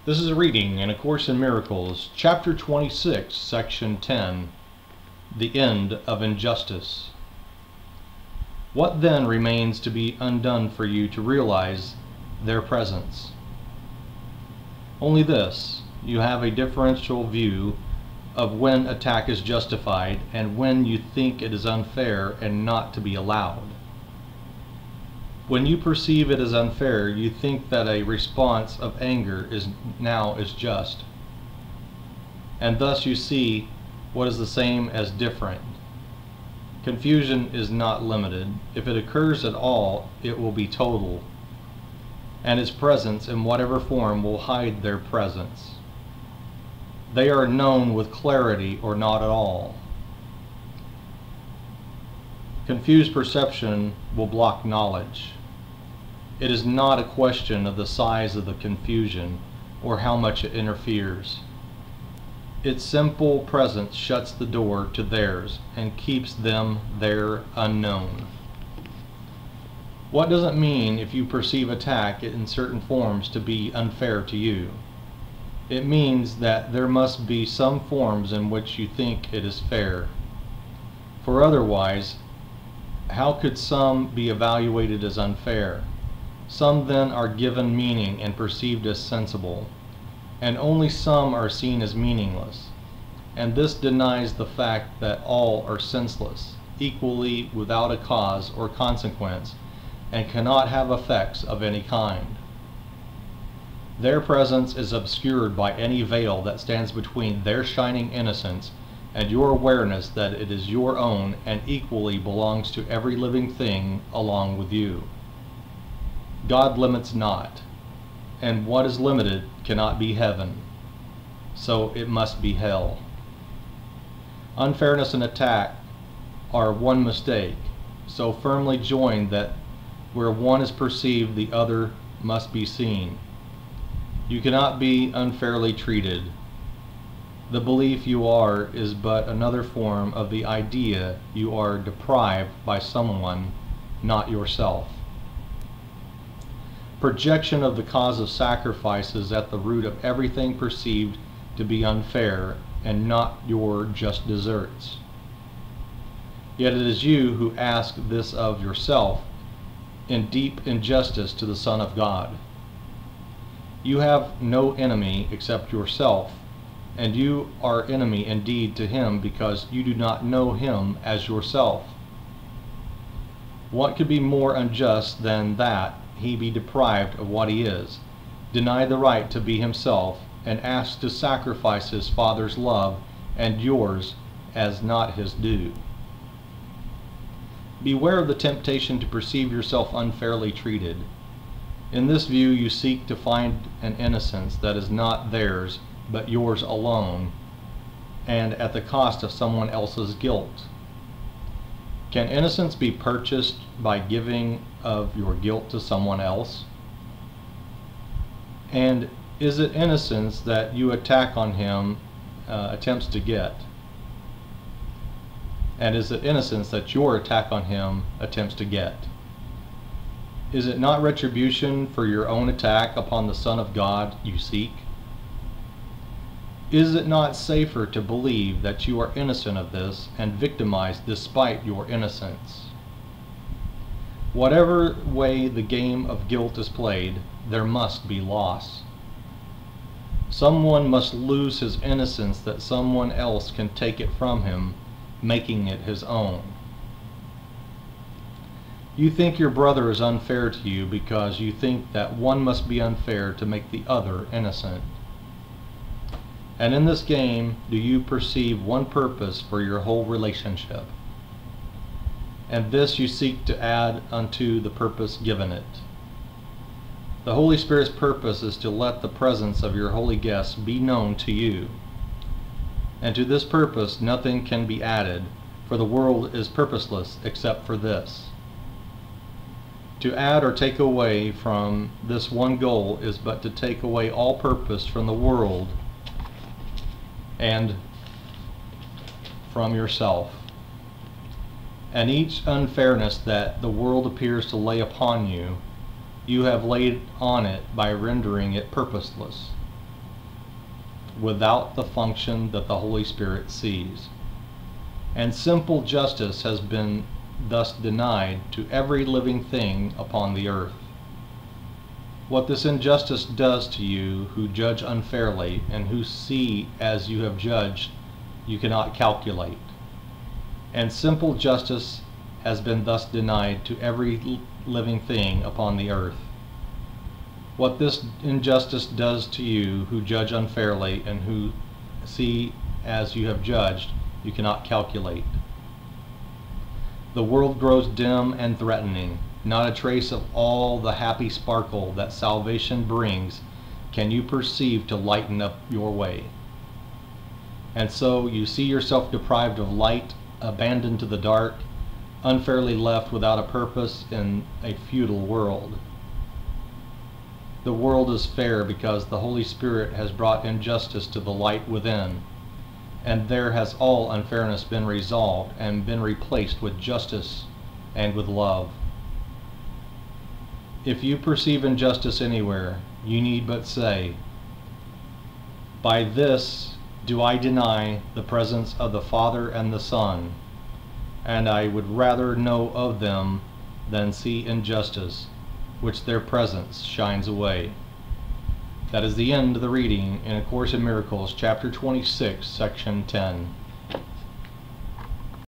This is a reading in A Course in Miracles, Chapter 26, Section 10, The End of Injustice. What then remains to be undone for you to realize their presence? Only this: you have a differential view of when attack is justified and when you think it is unfair and not to be allowed. When you perceive it as unfair, you think that a response of anger is just, and thus you see what is the same as different. Confusion is not limited. If it occurs at all, it will be total, and its presence in whatever form will hide their presence. They are known with clarity or not at all. Confused perception will block knowledge. It is not a question of the size of the confusion or how much it interferes. Its simple presence shuts the door to theirs and keeps them there unknown. What does it mean if you perceive attack in certain forms to be unfair to you? It means that there must be some forms in which you think it is fair. For otherwise, how could some be evaluated as unfair? Some then are given meaning and perceived as sensible, and only some are seen as meaningless. And this denies the fact that all are senseless, equally without a cause or consequence, and cannot have effects of any kind. Their presence is obscured by any veil that stands between their shining innocence and your awareness that it is your own and equally belongs to every living thing along with you. God limits not, and what is limited cannot be heaven, so it must be hell. Unfairness and attack are one mistake, so firmly joined that where one is perceived, the other must be seen. You cannot be unfairly treated. The belief you are is but another form of the idea you are deprived by someone, not yourself. Projection of the cause of sacrifice is at the root of everything perceived to be unfair and not your just deserts. Yet it is you who ask this of yourself in deep injustice to the Son of God. You have no enemy except yourself, and you are enemy indeed to him because you do not know him as yourself. What could be more unjust than that he be deprived of what he is, denied the right to be himself, and asked to sacrifice his Father's love and yours as not his due? Beware of the temptation to perceive yourself unfairly treated. In this view you seek to find an innocence that is not theirs but yours alone, and at the cost of someone else's guilt. Can innocence be purchased by giving of your guilt to someone else? And is it innocence that you attack on him attempts to get? And is it innocence that your attack on him attempts to get? Is it not retribution for your own attack upon the Son of God you seek? Is it not safer to believe that you are innocent of this and victimized despite your innocence? Whatever way the game of guilt is played, there must be loss. Someone must lose his innocence that someone else can take it from him, making it his own. You think your brother is unfair to you because you think that one must be unfair to make the other innocent. And in this game do you perceive one purpose for your whole relationship, and this you seek to add unto the purpose given it. The Holy Spirit's purpose is to let the presence of your holy guests be known to you, and to this purpose nothing can be added, for the world is purposeless except for this. To add or take away from this one goal is but to take away all purpose from the world and from yourself. And each unfairness that the world appears to lay upon you, you have laid on it by rendering it purposeless. without the function that the Holy Spirit sees. And simple justice has been thus denied to every living thing upon the earth. What this injustice does to you who judge unfairly and who see as you have judged, you cannot calculate. And simple justice has been thus denied to every living thing upon the earth. What this injustice does to you who judge unfairly and who see as you have judged, you cannot calculate. The world grows dim and threatening. Not a trace of all the happy sparkle that salvation brings can you perceive to lighten up your way. And so you see yourself deprived of light, abandoned to the dark, unfairly left without a purpose in a futile world. The world is fair because the Holy Spirit has brought injustice to the light within, and there has all unfairness been resolved and been replaced with justice and with love. If you perceive injustice anywhere, you need but say, "By this do I deny the presence of the Father and the Son, and I would rather know of them than see injustice, which their presence shines away." That is the end of the reading in A Course in Miracles, chapter 26, section 10.